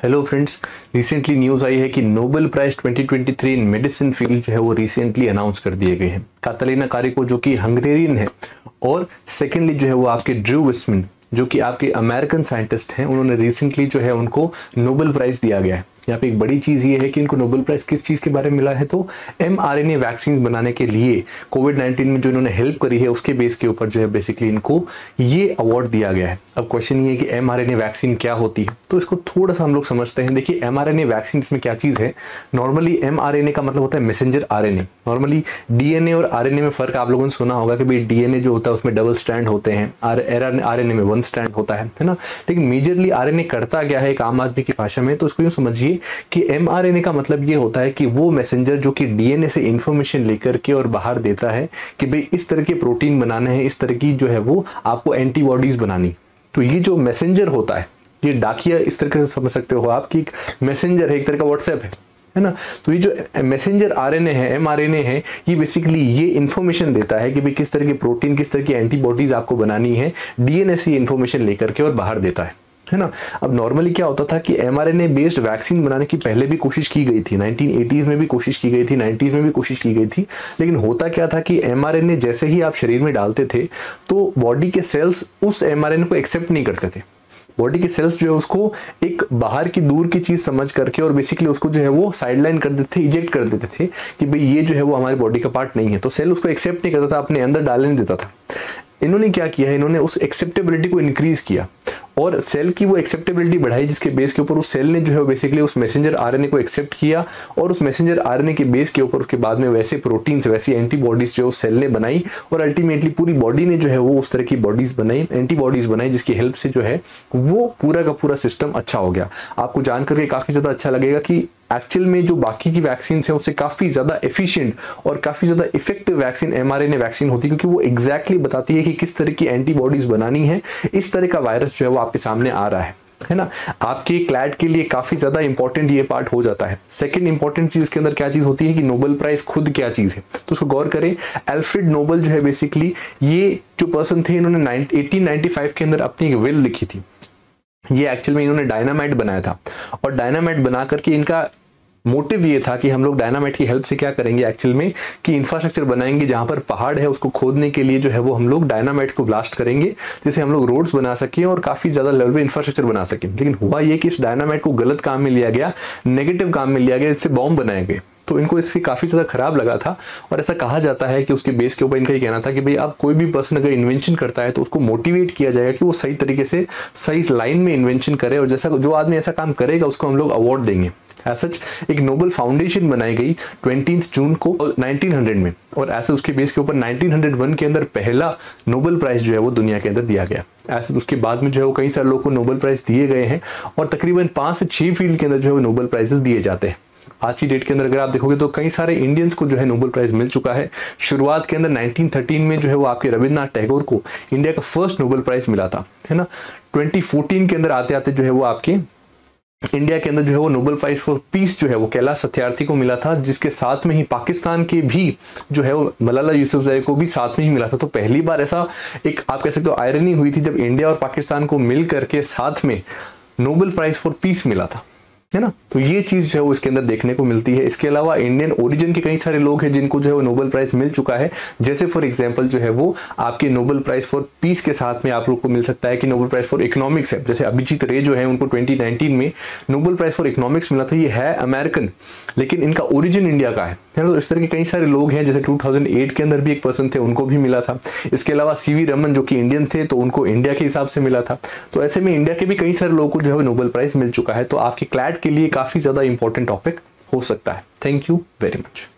Hello friends, recently news आई है कि Nobel prize 2023 इन medicine field जो है वो रिसेंटली अनाउंस कर दिए गए हैं। कातलीना कारिको जो कि हंगेरियन है और सेकेंडली जो है वो आपके ड्रू विस्मैन जो कि आपके अमेरिकन साइंटिस्ट हैं, उन्होंने रिसेंटली जो है उनको नोबेल प्राइज़ दिया गया है। यहाँ पे एक बड़ी चीज़ ये है कि इनको नोबेल प्राइज़ किस चीज़ के बारे में मिला है, तो mRNA वैक्सीन बनाने के लिए कोविड-19 में जो इन्होंने हेल्प करी है उसके बेस के ऊपर जो है बेसिकली इनको ये अवार्ड दिया गया है। अब क्वेश्चन ये है कि mRNA वैक्सीन क्या होती है, तो इसको थोड़ा सा हम लोग समझते हैं। देखिए mRNA वैक्सीन में क्या चीज़ है, नॉर्मली mRNA का मतलब होता है मैसेंजर RNA। नॉर्मली DNA और RNA में फ़र्क आप लोगों ने सुना होगा कि भाई DNA जो होता है उसमें डबल स्ट्रैंड होते हैं, RNA में वन स्ट्रैंड होता है ना। लेकिन मेजरली RNA करता क्या है एक आम आदमी की भाषा में, तो इसको यूँ समझिए कि mRNA का मतलब ये होता है कि वो मैसेंजर जो कि DNA से इंफॉर्मेशन लेकर के और बाहर देता है कि भाई इस तरह के प्रोटीन बनाने हैं, इस तरह की जो है वो आपको एंटीबॉडीज बनानी। तो ये जो मैसेंजर होता है, ये डाकिया इस तरह से समझ सकते हो आप कि एक मैसेंजर है, एक तरह का व्हाट्सएप है ना। तो ये जो मैसेंजर RNA है, mRNA है, ये बेसिकली ये इन्फॉर्मेशन देता है कि भाई किस तरह के प्रोटीन, किस तरह की एंटीबॉडीज आपको बनानी है, DNA से इन्फॉर्मेशन लेकर के और बाहर देता है ना। अब नॉर्मली क्या होता था कि mRNA बेस्ड वैक्सीन बनाने की पहले भी कोशिश की गई थी, 1980s में भी कोशिश की गई थी, 90s में भी कोशिश की गई थी। लेकिन होता क्या था कि mRNA जैसे ही आप शरीर में डालते थे तो बॉडी के सेल्स उस mRNA को एक्सेप्ट नहीं करते थे। बॉडी के सेल्स जो है उसको एक बाहर की दूर की चीज समझ करके और बेसिकली उसको जो है वो साइडलाइन कर देते थे, इजेक्ट कर देते थे कि भाई ये जो है वो हमारी बॉडी का पार्ट नहीं है। तो सेल उसको एक्सेप्ट नहीं करता था, अपने अंदर डालने नहीं देता था। इन्होंने क्या किया है, इन्होंने उस एक्सेप्टेबिलिटी को इंक्रीज किया और सेल की वो एक्सेप्टेबिलिटी बढ़ाई, जिसके बेस के ऊपर उस सेल ने जो है बेसिकली उस मैसेंजर RNA को एक्सेप्ट किया और उस मैसेंजर RNA के बेस के ऊपर उसके बाद में वैसे प्रोटीन्स, वैसी एंटीबॉडीज जो उस सेल ने बनाई और अल्टीमेटली पूरी बॉडी ने जो है वो उस तरह की बॉडीज बनाई, एंटीबॉडीज बनाई, जिसकी हेल्प से जो है वो पूरा का पूरा सिस्टम अच्छा हो गया। आपको जान करके काफी ज्यादा अच्छा लगेगा कि एक्चुअल में जो बाकी की वैक्सीन है उससे काफी ज्यादा एफिशिएंट और काफी ज्यादा इफेक्टिव वैक्सीन mRNA वैक्सीन होती है, क्योंकि वो एग्जैक्टली बताती है कि किस तरह की एंटीबॉडीज बनानी है। इस तरह का वायरस जो है वो आपके सामने आ रहा है ना। आपके क्लैड के लिए काफी ज्यादा इंपॉर्टेंट ये पार्ट हो जाता है। सेकंड इंपॉर्टेंट चीज के अंदर क्या चीज होती है कि नोबेल प्राइज खुद क्या चीज है, तो उसको गौर करें। अल्फ्रेड नोबेल जो है बेसिकली ये जो पर्सन थे, इन्होंने 1895 के अंदर अपनी एक विल लिखी थी। ये एक्चुअल में इन्होंने डायनामाइट बनाया था और डायनामाइट बना करके इनका मोटिव ये था कि हम लोग डायनामाइट की हेल्प से क्या करेंगे एक्चुअल में कि इंफ्रास्ट्रक्चर बनाएंगे, जहां पर पहाड़ है उसको खोदने के लिए जो है वो हम लोग डायनामाइट को ब्लास्ट करेंगे, जिससे हम लोग रोड्स बना सकें और काफी ज्यादा लेवल पे इंफ्रास्ट्रक्चर बना सकें। लेकिन हुआ ये कि इस डायनामाइट को गलत काम में लिया गया, नेगेटिव काम में लिया गया, इससे बॉम्ब बनाए गए। तो इनको इससे काफी ज्यादा खराब लगा था और ऐसा कहा जाता है कि उसके बेस के ऊपर इनका ये कहना था कि भाई अब कोई भी पर्सन अगर इन्वेंशन करता है तो उसको मोटिवेट किया जाएगा कि वो सही तरीके से सही लाइन में इन्वेंशन करे और जैसा जो आदमी ऐसा काम करेगा उसको हम लोग अवार्ड देंगे। सच एक नोबेल फाउंडेशन बनाई गई 20 जून को 1900 में और ऐसे उसके बेस के ऊपर 1901 के अंदर पहला नोबेल प्राइज जो है वो दुनिया के अंदर दिया गया। ऐसे उसके बाद में जो है वो कई सारे लोगों को नोबेल प्राइज दिए गए हैं और तकरीबन 5 से 6 फील्ड के अंदर जो है वो नोबेल प्राइजेस दिए जाते हैं। आज की डेट के अंदर अगर आप देखोगे तो कई सारे इंडियंस को जो है नोबेल प्राइज मिल चुका है। शुरुआत के अंदर 1913 में जो है वो आपके रविन्द्रनाथ टैगोर को इंडिया का फर्स्ट नोबेल प्राइज मिला था, है ना। 2014 के अंदर आते आते जो है वो आपके इंडिया के अंदर जो है वो नोबेल प्राइज फॉर पीस जो है वो कैलाश सत्यार्थी को मिला था, जिसके साथ में ही पाकिस्तान के भी जो है वो मलाला यूसुफजई को भी साथ में ही मिला था। तो पहली बार ऐसा एक आप कह सकते हो आयरनी हुई थी जब इंडिया और पाकिस्तान को मिल करके साथ में नोबेल प्राइज फॉर पीस मिला था, है ना। तो ये चीज जो है वो इसके अंदर देखने को मिलती है। इसके अलावा इंडियन ओरिजिन के कई सारे लोग हैं जिनको जो है वो नोबेल प्राइज मिल चुका है, जैसे फॉर एग्जांपल जो है वो आपके नोबेल प्राइज फॉर पीस के साथ में आप लोग को मिल सकता है कि नोबेल प्राइज फॉर इकोनॉमिक्स है। जैसे अभिजीत रे जो है उनको 2019 में नोबेल प्राइज फॉर इकोनॉमिक्स मिला था। ये है अमेरिकन लेकिन इनका ओरिजिन इंडिया का है ना। तो इस तरह के कई सारे लोग हैं, जैसे 2008 के अंदर भी एक पर्सन थे उनको भी मिला था। इसके अलावा CV रमन जो कि इंडियन थे तो उनको इंडिया के हिसाब से मिला था। तो ऐसे में इंडिया के भी कई सारे लोगों को जो है नोबेल प्राइज मिल चुका है। तो आपके क्लैड के लिए काफी ज्यादा इंपॉर्टेंट टॉपिक हो सकता है। Thank you very much.